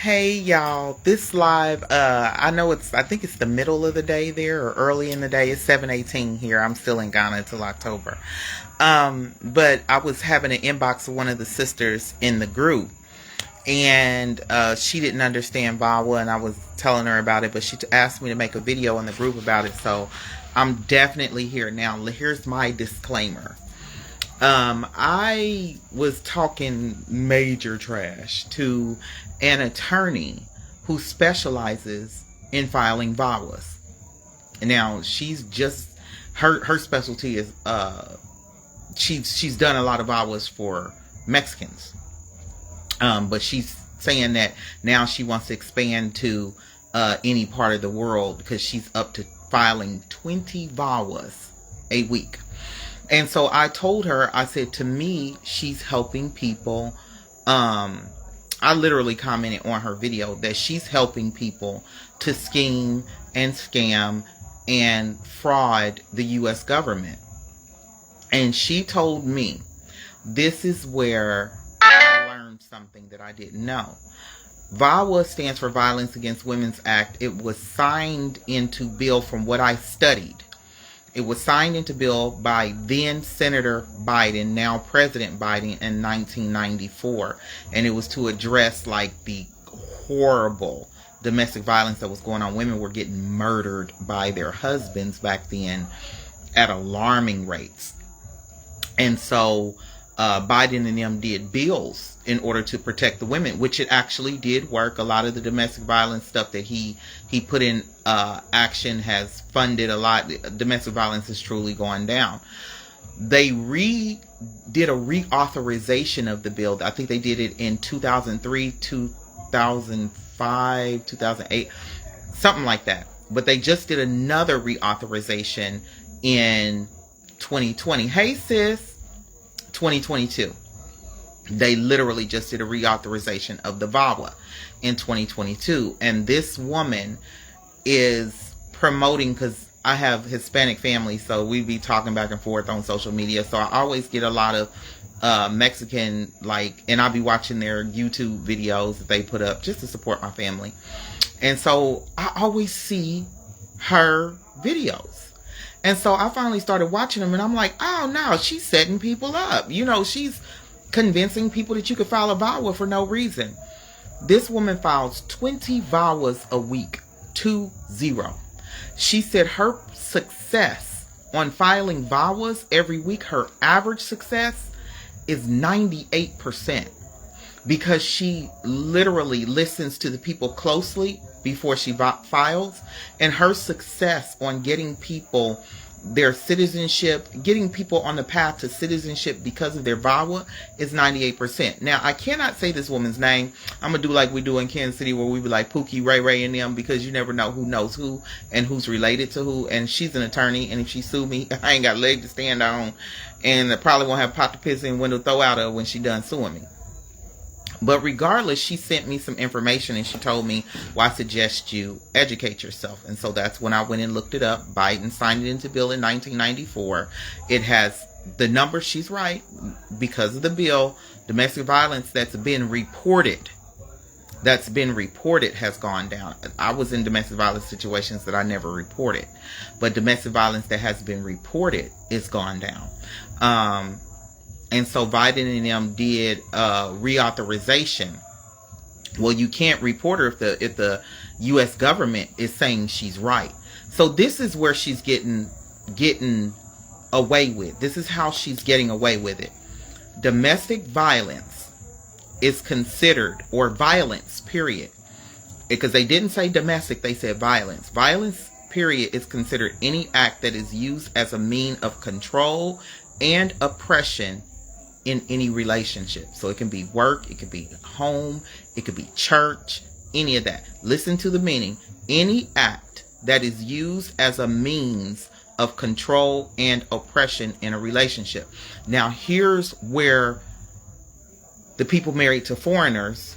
Hey y'all, this live, I think it's the middle of the day there or early in the day. It's 7:18 here. I'm still in Ghana until October. But I was having an inbox of one of the sisters in the group, and she didn't understand VAWA, and I was telling her about it, but she asked me to make a video in the group about it, so I'm definitely here. Now, here's my disclaimer. I was talking major trash to an attorney who specializes in filing VAWAs. Now, she's just her specialty is she's done a lot of VAWAs for Mexicans. But she's saying that now she wants to expand to any part of the world because she's up to filing 20 VAWAs a week. And so I told her, I said, to me, she's helping people. I literally commented on her video that she's helping people to scheme and scam and fraud the U.S. government. And she told me, this is where I learned something that I didn't know. VAWA stands for Violence Against Women's Act. It was signed into bill from what I studied. It was signed into bill by then Senator Biden, now President Biden, in 1994. And it was to address like the horrible domestic violence that was going on. Women were getting murdered by their husbands back then at alarming rates. And so Biden and them did bills in order to protect the women, which it actually did work. A lot of the domestic violence stuff that he put in action has funded a lot. Domestic violence is truly going down. They did a reauthorization of the bill. I think they did it in 2003, 2005, 2008, something like that. But they just did another reauthorization in 2020. Hey sis, 2022. They literally just did a reauthorization of the VAWA in 2022. And this woman is promoting, because I have Hispanic family, so we be talking back and forth on social media. So I always get a lot of Mexican, and I'll be watching their YouTube videos that they put up just to support my family. And so I always see her videos. And so I finally started watching them, and I'm like, oh no, she's setting people up. You know, she's convincing people that you could file a VAWA for no reason. This woman files 20 VAWAs a week, 20. She said her success on filing VAWAs every week, her average success is 98%, because she literally listens to the people closely before she files, and her success on getting people their citizenship, getting people on the path to citizenship because of their VAWA is 98%. Now, I cannot say this woman's name. I'm going to do like we do in Kansas City, where we be like Pookie, Ray Ray, and them, because you never know who knows who and who's related to who. And she's an attorney, and if she sue me, I ain't got a leg to stand on, and I probably won't have pot to piss in window throw out of when she done suing me. But regardless, she sent me some information, and she told me, well, I suggest you educate yourself. And so that's when I went and looked it up. Biden signed it into bill in 1994. It has the number, she's right, because of the bill, domestic violence that's been reported has gone down. I was in domestic violence situations that I never reported, but domestic violence that has been reported is gone down. And so Biden and them did reauthorization. Well, you can't report her if the U.S. government is saying she's right. So this is where she's getting away with. This is how she's getting away with it. Domestic violence is considered, or violence, period. Because they didn't say domestic, they said violence. Violence, period, is considered any act that is used as a mean of control and oppression in any relationship. So it can be work, it could be home, it could be church, any of that. Listen to the meaning. Any act that is used as a means of control and oppression in a relationship. Now, here's where the people married to foreigners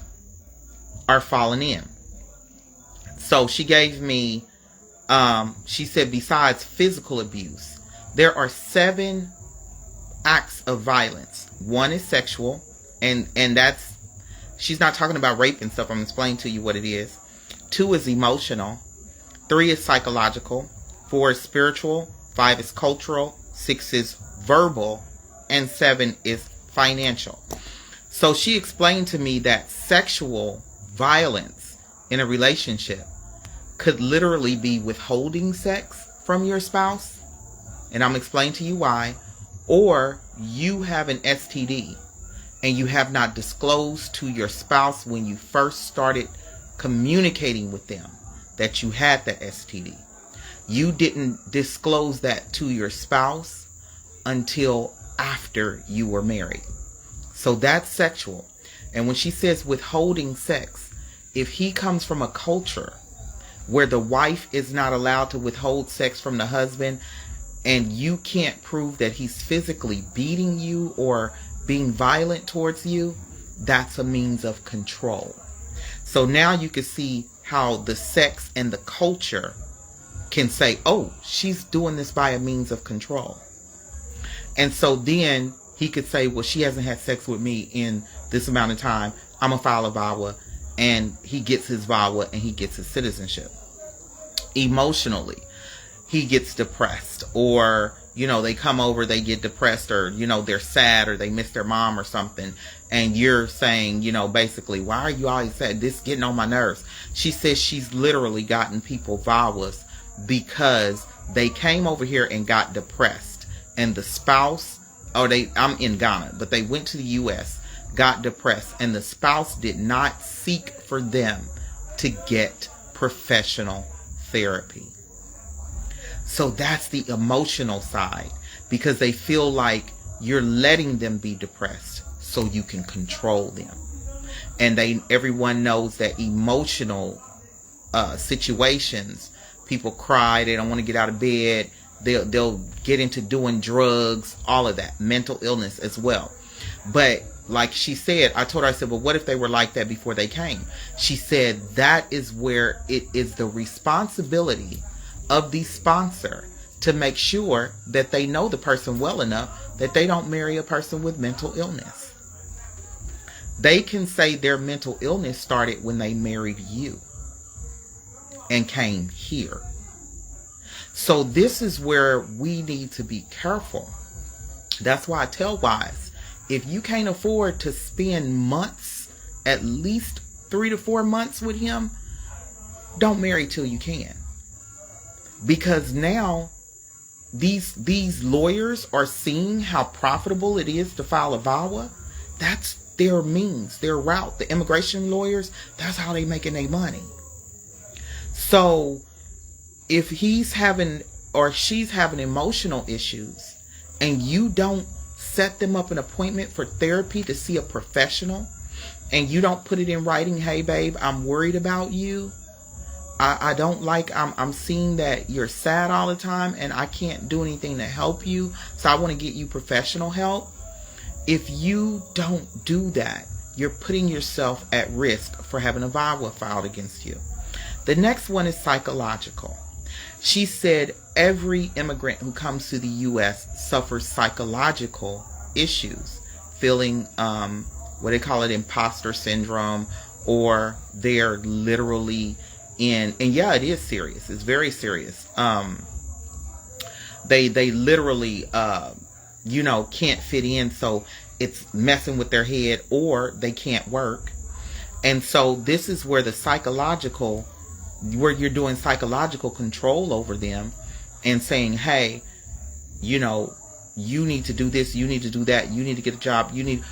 are falling in. So she gave me, she said, besides physical abuse, there are 7 acts of violence. One is sexual, and that's She's not talking about rape and stuff. I'm explaining to you what it is. 2 is emotional. 3 is psychological. 4 is spiritual. 5 is cultural. 6 is verbal. And 7 is financial. So she explained to me that sexual violence in a relationship could literally be withholding sex from your spouse. And I'm explaining to you why. Or you have an STD and you have not disclosed to your spouse when you first started communicating with them that you had the STD. You didn't disclose that to your spouse until after you were married. So that's sexual. And when she says withholding sex, if he comes from a culture where the wife is not allowed to withhold sex from the husband, and you can't prove that he's physically beating you or being violent towards you, that's a means of control. So now you can see how the sex and the culture can say, oh, she's doing this by a means of control. And so then he could say, well, she hasn't had sex with me in this amount of time. I'm going to file a VAWA. And he gets his VAWA and he gets his citizenship. Emotionally, he gets depressed, or, they come over, they get depressed, or, they're sad, or they miss their mom or something. And you're saying, basically, why are you always sad? This is getting on my nerves. She says she's literally gotten people VAWAs because they came over here and got depressed. And the spouse, I'm in Ghana, but they went to the U.S., got depressed, and the spouse did not seek for them to get professional therapy. So that's the emotional side, because they feel like you're letting them be depressed so you can control them. And everyone knows that emotional situations, people cry, they don't want to get out of bed, they'll get into doing drugs, all of that, mental illness as well. But like she said, I told her, I said, well, what if they were like that before they came? She said that is where it is the responsibility of the sponsor to make sure that they know the person well enough that they don't marry a person with mental illness. They can say their mental illness started when they married you and came here. So this is where we need to be careful. That's why I tell wives, if you can't afford to spend months, at least 3 to 4 months with him, don't marry till you can. Because now these lawyers are seeing how profitable it is to file a VAWA. That's their means, their route. The immigration lawyers, that's how they making their money. So if he's having or she's having emotional issues and you don't set them up an appointment for therapy to see a professional, and you don't put it in writing, hey babe, I'm worried about you. I don't like, I'm seeing that you're sad all the time and I can't do anything to help you. So I want to get you professional help. If you don't do that, you're putting yourself at risk for having a VAWA filed against you. The next one is psychological. She said every immigrant who comes to the U.S. suffers psychological issues, feeling what they call it, imposter syndrome, or they're literally in, and yeah, it is serious. It's very serious. They literally can't fit in, so it's messing with their head, or they can't work. And so this is where where you're doing psychological control over them and saying, hey, you need to do this, you need to do that, you need to get a job, you need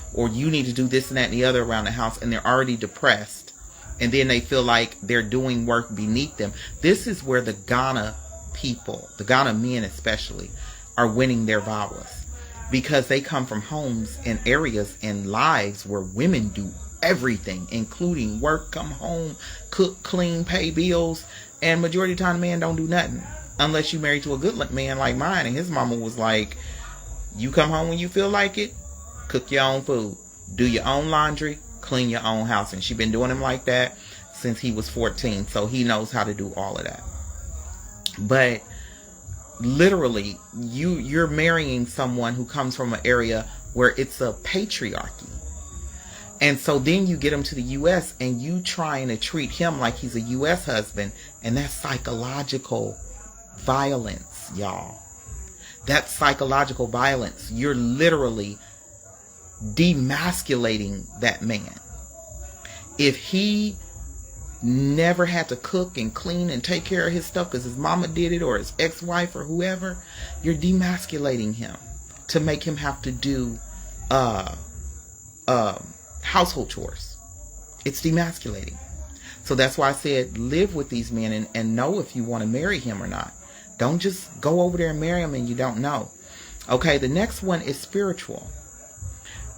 to do this and that and the other around the house, and they're already depressed. And then they feel like they're doing work beneath them. This is where the Ghana people, the Ghana men especially, are winning their VAWAs, because they come from homes and areas and lives where women do everything, including work, come home, cook, clean, pay bills, and majority of the time the man don't do nothing unless you married to a good man like mine. And his mama was like, you come home when you feel like it, cook your own food, do your own laundry, clean your own house. And she been doing him like that since he was 14, so he knows how to do all of that. But literally, you're marrying someone who comes from an area where it's a patriarchy. And so then you get him to the U.S. and you trying to treat him like he's a U.S. husband. And that's psychological violence, y'all. That's psychological violence. You're literally demasculating that man. If he never had to cook and clean and take care of his stuff because his mama did it or his ex-wife or whoever, you're demasculating him to make him have to do household chores. It's demasculating. So that's why I said live with these men and know if you want to marry him or not. Don't just go over there and marry him and you don't know. Okay, the next one is spiritual.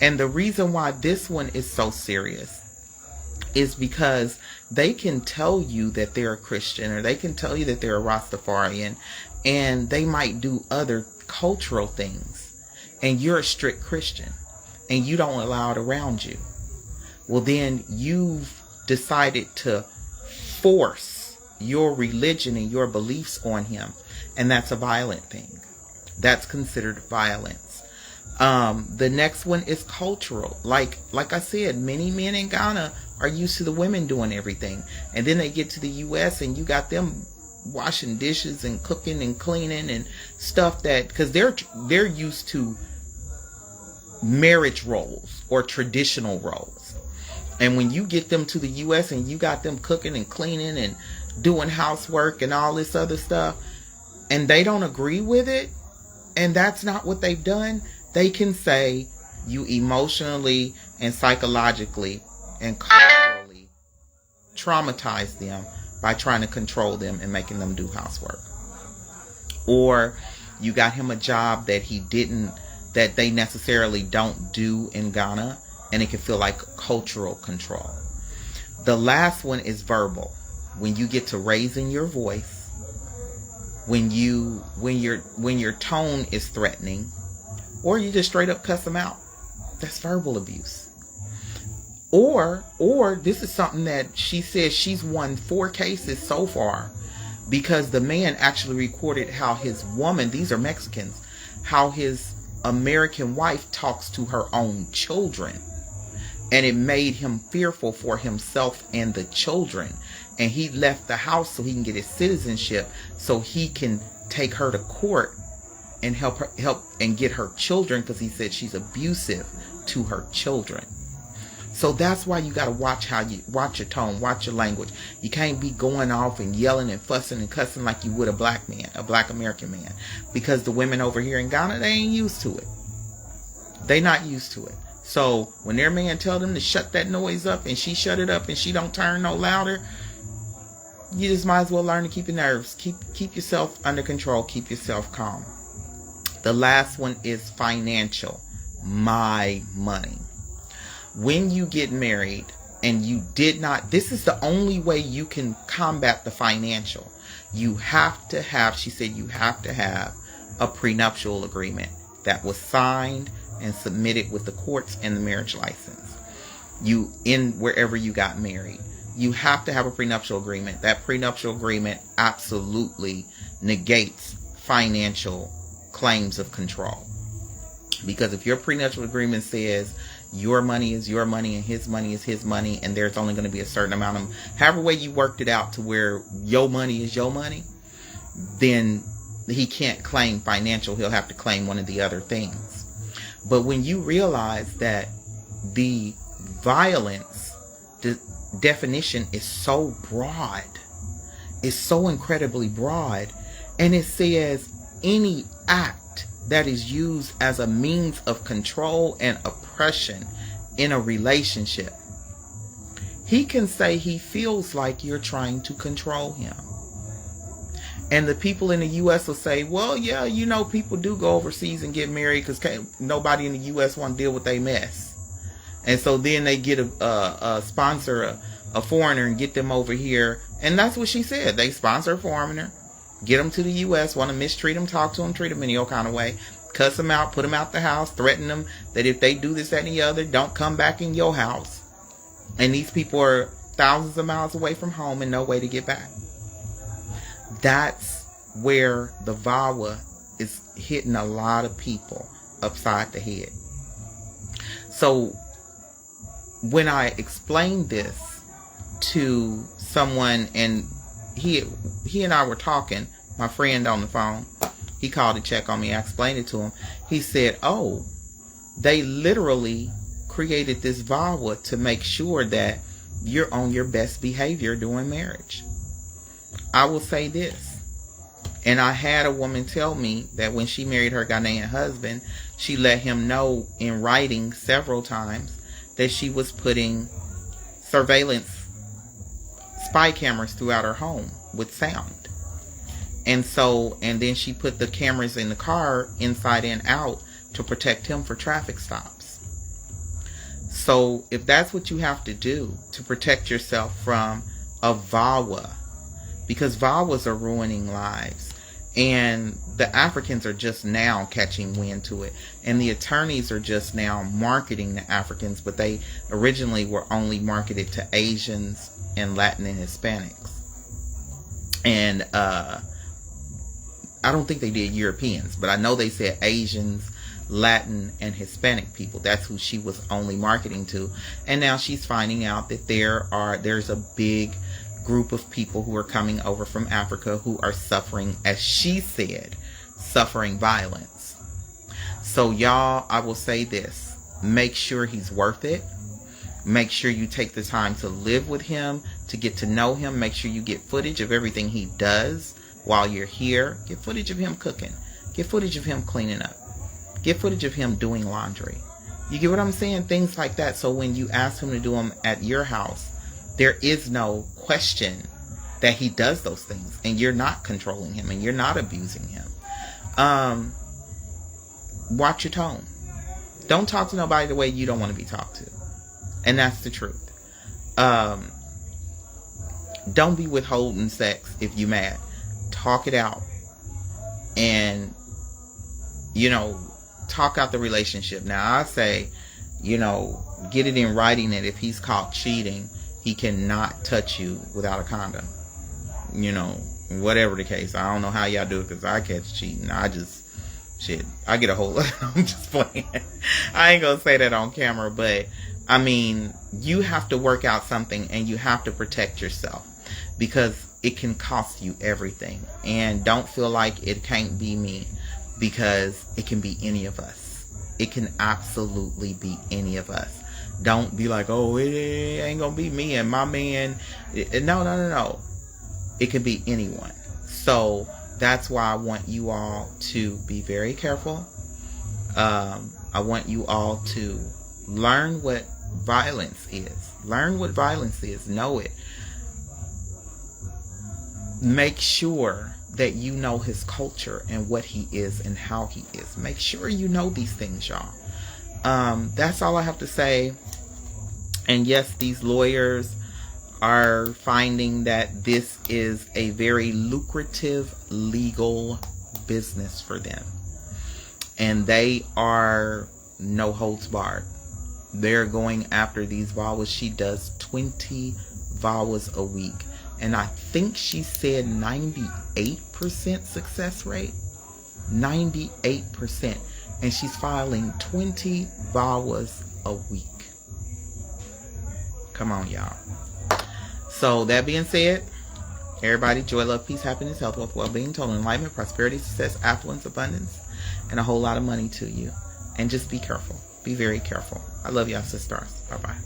And the reason why this one is so serious is because they can tell you that they're a Christian or they can tell you that they're a Rastafarian, and they might do other cultural things, and you're a strict Christian and you don't allow it around you. Well, then you've decided to force your religion and your beliefs on him, and that's a violent thing. That's considered violence. The next one is cultural. Like I said, many men in Ghana are used to the women doing everything, and then they get to the U.S. and you got them washing dishes and cooking and cleaning and stuff, that because they're used to marriage roles or traditional roles. And when you get them to the U.S. and you got them cooking and cleaning and doing housework and all this other stuff, and they don't agree with it, and that's not what they've done, they can say you emotionally and psychologically and culturally traumatize them by trying to control them and making them do housework. Or you got him a job that they necessarily don't do in Ghana, and it can feel like cultural control. The last one is verbal. When you get to raising your voice, when your tone is threatening, or you just straight up cuss them out, that's verbal abuse. Or this is something that she says she's won 4 cases so far, because the man actually recorded how his woman, these are Mexicans, how his American wife talks to her own children, and it made him fearful for himself and the children, and he left the house so he can get his citizenship, so he can take her to court and help and get her children, because he said she's abusive to her children. So that's why you got to watch your tone, watch your language. You can't be going off and yelling and fussing and cussing like you would a black man, a black American man, because the women over here in Ghana, they ain't used to it. They not used to it. So when their man tell them to shut that noise up and she shut it up and she don't turn no louder, you just might as well learn to keep your nerves, keep yourself under control, keep yourself calm. The last one is financial. My money. When you get married and you did not, this is the only way you can combat the financial. You have to have, she said, you have to have a prenuptial agreement that was signed and submitted with the courts and the marriage license. You, in wherever you got married, you have to have a prenuptial agreement. That prenuptial agreement absolutely negates financial claims of control. Because if your prenuptial agreement says your money is your money and his money is his money, and there's only going to be a certain amount of, however way you worked it out to where your money is your money, then he can't claim financial. He'll have to claim one of the other things. But when you realize that the violence, the definition is so broad, it's so incredibly broad, and it says any act that is used as a means of control and oppression in a relationship, he can say he feels like you're trying to control him. And the people in the U.S. will say, well, yeah, you know, people do go overseas and get married because nobody in the U.S. want to deal with their mess. And so then they get a sponsor, a foreigner, and get them over here. And that's what she said. They sponsor a foreigner, get them to the U.S., want to mistreat them, talk to them, treat them any old kind of way, cuss them out, put them out the house, threaten them that if they do this, that, and the other, don't come back in your house. And these people are thousands of miles away from home and no way to get back. That's where the VAWA is hitting a lot of people upside the head. So when I explained this to someone, and he and I were talking, my friend on the phone, he called to check on me. I explained it to him. He said, oh, they literally created this VAWA to make sure that you're on your best behavior during marriage. I will say this, and I had a woman tell me that when she married her Ghanaian husband, she let him know in writing several times that she was putting surveillance spy cameras throughout her home with sound. And then she put the cameras in the car inside and out to protect him for traffic stops. So if that's what you have to do to protect yourself from a VAWA, because VAWAs are ruining lives, and the Africans are just now catching wind to it, and the attorneys are just now marketing the Africans, but they originally were only marketed to Asians and Latin and Hispanics. And I don't think they did Europeans, but I know they said Asians, Latin, and Hispanic people. That's who she was only marketing to. And now she's finding out that there's a big group of people who are coming over from Africa who are suffering, as she said, suffering violence. So y'all, I will say this: make sure he's worth it. Make sure you take the time to live with him, to get to know him. Make sure you get footage of everything he does while you're here. Get footage of him cooking. Get footage of him cleaning up. Get footage of him doing laundry. You get what I'm saying? Things like that. So when you ask him to do them at your house, there is no question that he does those things, and you're not controlling him, and you're not abusing him. Watch your tone. Don't talk to nobody the way you don't want to be talked to. And that's the truth. Don't be withholding sex if you're mad. Talk it out. And, talk out the relationship. Now, I say, get it in writing that if he's caught cheating, he cannot touch you without a condom. Whatever the case. I don't know how y'all do it, because I catch cheating. I get a whole lot. I'm just playing. I ain't gonna say that on camera, but I mean, you have to work out something, and you have to protect yourself, because it can cost you everything. And don't feel like it can't be me, because it can be any of us. It can absolutely be any of us. Don't be like, oh, it ain't gonna be me and my man. No. It can be anyone. So that's why I want you all to be very careful. I want you all to learn what violence is. Learn what violence is. Know it. Make sure that you know his culture and what he is and how he is. Make sure you know these things, y'all. That's all I have to say. And yes, these lawyers are finding that this is a very lucrative legal business for them. And they are no holds barred. They're going after these VAWAs. She does 20 VAWAs a week. And I think she said 98% success rate. 98%. And she's filing 20 VAWAs a week. Come on, y'all. So that being said, everybody, joy, love, peace, happiness, health, wealth, well-being, total enlightenment, prosperity, success, affluence, abundance, and a whole lot of money to you. And just be careful. Be very careful. I love y'all, sisters. Bye-bye.